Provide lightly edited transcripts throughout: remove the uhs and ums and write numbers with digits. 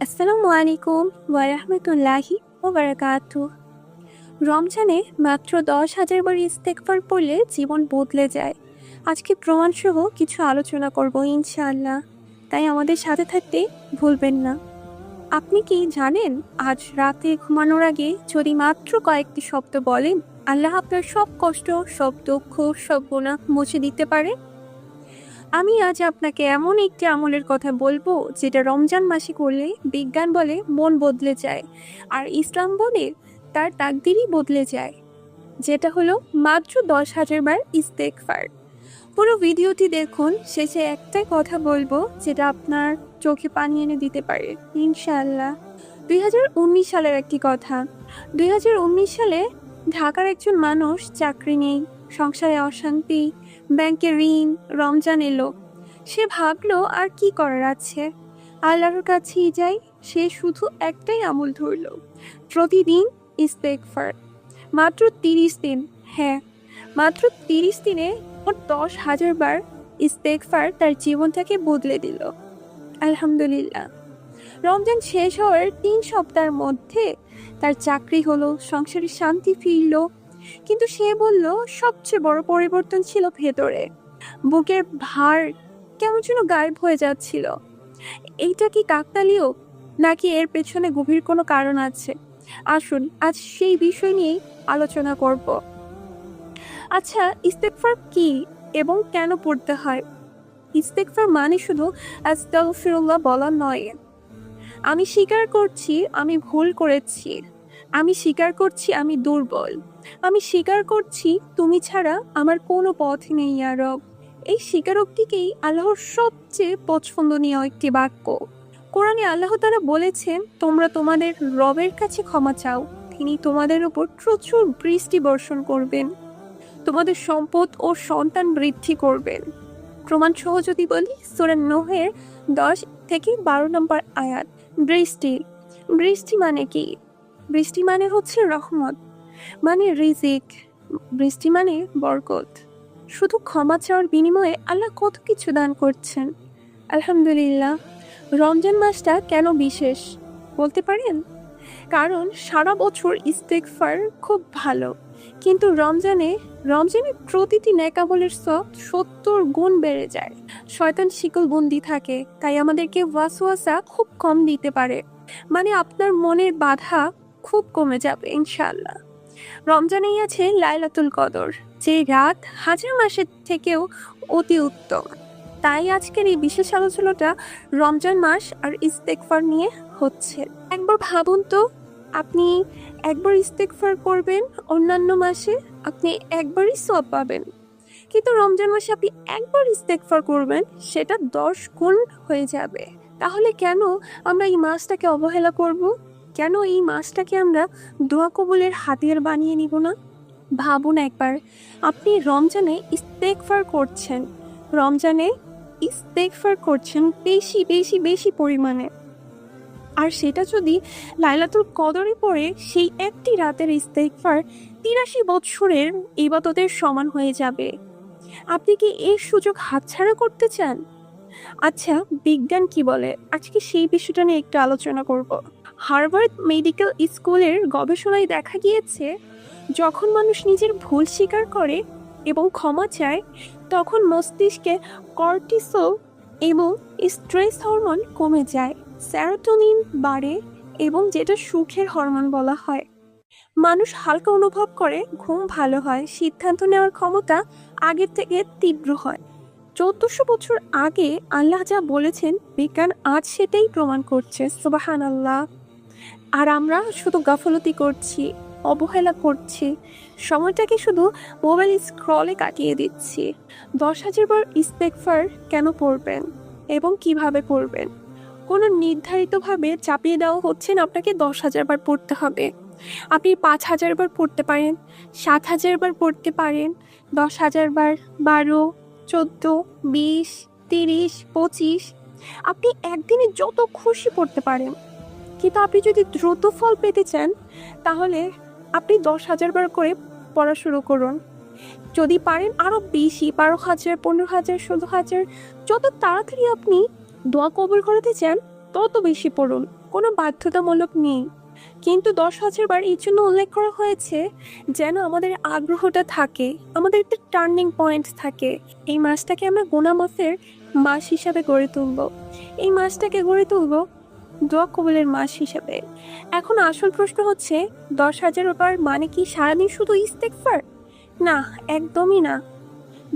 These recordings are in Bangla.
আসসালামু আলাইকুম ওয়ারাহমাতুল্লাহি ওয়াবারাকাতুহু। রমজানে মাত্র 10,000 বার ইস্তেগফার পড়লে জীবন বদলে যায়। আজকে প্রমাণসহ কিছু আলোচনা করব ইনশাআল্লাহ, তাই আমাদের সাথে থাকতে ভুলবেন না। আপনি কি জানেন, আজ রাতে ঘুমানোর আগে যদি মাত্র কয়েকটি শব্দ বলেন, আল্লাহ আপনার সব কষ্ট, সব দুঃখ, সব গুনাহ মুছে দিতে পারে। আমি আজ আপনাকে এমন একটি আমলের কথা বলবো যেটা রমজান মাসে করলে বিজ্ঞান বলে মন বদলে যায়, আর ইসলাম বলে তার তাকদিরই বদলে যায়, যেটা হলো মাত্র 10,000 বার ইস্তেগফার। পুরো ভিডিওটি দেখুন, শেষে একটাই কথা বলবো যেটা আপনার চোখে পানি এনে দিতে পারে ইনশাআল্লাহ। 2019 সালের একটি কথা। 2019 সালে ঢাকার একজন মানুষ, চাকরি নেই, সংসারে অশান্তি, ব্যাংকে ঋণ। রমজান এলো, সে ভাবলো আর কি করার আছে, আল্লাহর কাছেই যাই। সে শুধু একটাই আমল ধরল, প্রতিদিন ইস্তেগফার। মাত্র 30 দিন, হ্যাঁ মাত্র 30 দিনে ওর 10,000 বার ইস্তেগফার তার জীবনটাকে বদলে দিল। আলহামদুলিল্লাহ। রমজান শেষ হওয়ার 3 সপ্তাহের মধ্যে তার চাকরি হলো, সংসারে শান্তি ফিরল। কিন্তু সে বলল, সবচেয়ে বড় পরিবর্তন ছিল ভেতরে। বুকের ভার কেমন যেন গায়েব হয়ে যাচ্ছিল। এইটা কি কাকতালীয়, নাকি এর পেছনে গভীর কোনো কারণ আছে? আসুন আজ সেই বিষয় নিয়েই আলোচনা করব। আচ্ছা, ইস্তেগফার কি এবং কেন পড়তে হয়? ইস্তেগফার মানে শুধু আস্তাগফিরুল্লাহ বলা নয়। আমি স্বীকার করছি আমি ভুল করেছি, আমি স্বীকার করছি আমি দুর্বল, আমি স্বীকার করছি তুমি ছাড়া আমার কোনো পথ নেই ইয়া রব। এই স্বীকারোক্তিকেই আল্লাহর সবচেয়ে পছন্দনীয় একটি বাক্য। কোরআনে আল্লাহ তাআলা বলেছেন, তোমরা তোমাদের রবের কাছে ক্ষমা চাও, তিনি তোমাদের উপর প্রচুর বৃষ্টি বর্ষণ করবেন, তোমাদের সম্পদ ও সন্তান বৃদ্ধি করবেন। প্রমাণ সহ যদি বলি, সূরা নূহের 10 থেকে 12 নম্বর আয়াত। বৃষ্টি, বৃষ্টি মানে কি? বৃষ্টি মানে হচ্ছে রহমত, মানে রিজিক, বৃষ্টি মানে বরকত। শুধু ক্ষমা চাওয়ার বিনিময়ে আল্লাহ কত কিছু দান করছেন। আলহামদুলিল্লাহ। রমজান মাসটা কেন বিশেষ বলতে পারেন? কারণ সারা বছর ইস্তেগফার খুব ভালো, কিন্তু রমজানে প্রতিটি নেকামলের সব 70 গুণ বেড়ে যায়। শয়তান শিকলবন্দি থাকে, তাই আমাদেরকে ওয়াসওয়াসা খুব কম দিতে পারে, মানে আপনার মনের বাধা খুব কমে যাবে ইনশাআল্লাহ। রমজানেই আছে লাইলাতুল কদর, যে রাত হাজার মাসের থেকেও অতি উত্তম। তাই আজকের এই বিশেষ আলোচনাটা রমজান মাস আর ইস্তেগফার নিয়ে হচ্ছে। একবার ভাবুন তো, আপনি একবার ইস্তেগফার করবেন, অন্যান্য মাসে আপনি একবারই সওয়াব পাবেন, কিন্তু রমজান মাসে আপনি একবার ইস্তেগফার করবেন, সেটা 10 গুণ হয়ে যাবে। তাহলে কেন আমরা এই মাসটাকে অবহেলা করব? কেন এই মাসটাকে আমরা দোয়া কবুলের হাতিয়ার বানিয়ে নিব না? ভাবুন একবার, আপনি রমজানে ইস্তেগফার করছেন, রমজানে ইস্তেগফার করছেন বেশি বেশি বেশি পরিমাণে, আর সেটা যদি লাইলাতুল কদরে পড়ে, সেই একটি রাতের ইস্তেগফার 83 বৎসরের ইবাদতের সমান হয়ে যাবে। আপনি কি এই সুযোগ হাতছাড়া করতে চান? আচ্ছা, বিজ্ঞান কি বলে, আজকে সেই বিষয়টা নিয়ে একটু আলোচনা করব। হার্ভার্ড মেডিকেল স্কুলের গবেষণায় দেখা গিয়েছে, যখন মানুষ নিজের ভুল স্বীকার করে এবং ক্ষমা চায়, তখন মস্তিষ্কে কর্টিসল এবং স্ট্রেস হরমোন কমে যায়, সেরোটোনিন বাড়ে, এবং যেটা সুখের হরমোন বলা হয়। মানুষ হালকা অনুভব করে, ঘুম ভালো হয়, সিদ্ধান্ত নেওয়ার ক্ষমতা আগের থেকে তীব্র হয়। 1400 বছর আগে আল্লাহ যা বলেছেন, বিজ্ঞান আজ সেটাই প্রমাণ করছে। সুবহানাল্লাহ। আর আমরা শুধু গাফলতি করছি, অবহেলা করছি, সময়টাকে শুধু মোবাইল স্ক্রলে কাটিয়ে দিচ্ছি। 10,000 বার ইস্তেগফার কেন পড়বেন এবং কিভাবে পড়বেন? কোনো নির্ধারিতভাবে চাপিয়ে দেওয়া হচ্ছে না আপনাকে 10,000 বার পড়তে হবে। আপনি 5,000 বার পড়তে পারেন, 7,000 বার পড়তে পারেন, 10,000 বার, 12, 14, 20, 30, 25, আপনি একদিনে যত খুশি পড়তে পারেন। কিন্তু আপনি যদি দ্রুত ফল পেতে চান, তাহলে আপনি 10,000 বার করে পড়া শুরু করুন। যদি পারেন আরো বেশি, 12,000, 15,000, 16,000, যত তাড়াতাড়ি আপনি দোয়া কবুল করাতে চান, তত বেশি পড়ুন, কোনো বাধ্যতামূলক নেই। কিন্তু 10,000 বার এই জন্য উল্লেখ করা হয়েছে যেন আমাদের আগ্রহটা থাকে, আমাদের একটা টার্নিং পয়েন্ট থাকে। এই মাসটাকে আমরা গুনামাফের মাস হিসাবে গড়ে তুলব, এই মাসটাকে গড়ে তুলব দোয়া কবুলের মাস হিসাবে। এখন আসল প্রশ্ন হচ্ছে, 10,000 বার মানে কি সারাদিন শুধু ইস্তেগফার? না, একদমই না।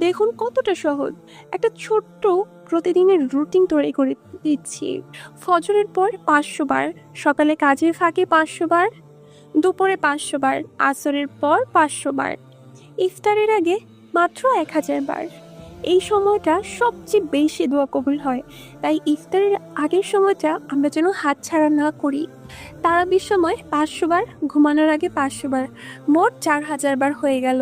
দেখুন কতটা সহজ। একটা ছোট্ট প্রতিদিনের রুটিন তৈরি করে দিচ্ছি। ফজরের পর 500 বার, সকালে কাজের ফাঁকে 500 বার, দুপুরে 500 বার, আসরের পর 500 বার, ইফতারের আগে মাত্র 1000 বার। এই সময়টা সবচেয়ে বেশি দোয়া কবুল হয়, তাই ইফতারের আগের সময়টা আমরা যেন হাতছাড়া না করি। তারাবির সময় 500 বার, ঘুমানোর আগে 500 বার, মোট 4000 বার হয়ে গেল।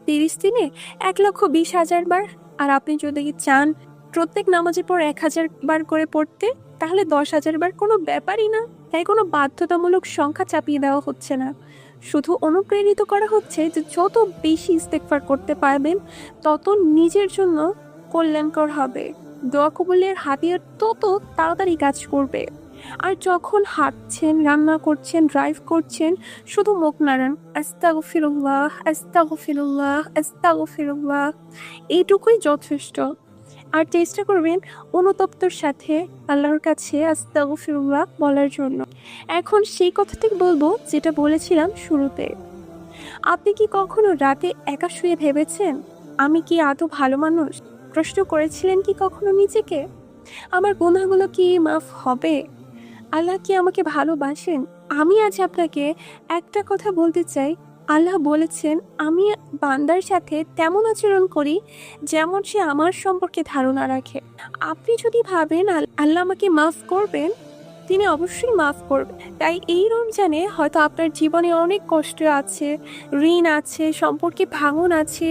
30 দিনে 1,20,000 বার। আর আপনি যদি চান প্রত্যেক নামাজের পর 1000 বার করে পড়তে, তাহলে 10,000 বার কোনো ব্যাপারই না। তাই কোনো বাধ্যতামূলক সংখ্যা চাপিয়ে দেওয়া হচ্ছে না, শুধু অনুপ্রেরিত করা হচ্ছে যে যত বেশি ইস্তেগফার করতে পারবেন তত নিজের জন্য কল্যাণকর হবে, দোয়া কবুলের হাতিয়ার তত তাড়াতাড়ি কাজ করবে। আর যখন হাঁটছেন, রান্না করছেন, ড্রাইভ করছেন, শুধু মুখ নাড়ান, আস্তাগফিরুল্লাহ আস্তাগফিরুল্লাহ আস্তাগফিরুল্লাহ, এইটুকুই যথেষ্ট। আর চেষ্টা করবেন অনুতপ্তর সাথে আল্লাহর কাছে আস্তাগফিরুল্লাহ বলার জন্য। এখন সেই কথাটাই বলবো যেটা বলেছিলাম শুরুতে। আপনি কি কখনো রাতে একা শুয়ে ভেবেছেন, আমি কি আদৌ ভালো মানুষ? প্রশ্ন করেছিলেন কি কখনো নিজেকে, আমার গুনাহগুলো কি মাফ হবে? আল্লাহ কি আমাকে ভালোবাসেন? আমি আজ আপনাকে একটা কথা বলতে চাই, আল্লাহ বলেছেন আমি বান্দার সাথে তেমন আচরণ করি যেমন সে আমার সম্পর্কে ধারণা রাখে। আপনি যদি ভাবেন আল্লাহ আমাকে মাফ করবেন, তিনি অবশ্যই মাফ করবেন। তাই এই রমজানে হয়তো আপনার জীবনে অনেক কষ্ট আছে, ঋণ আছে, সম্পর্কে ভাঙন আছে,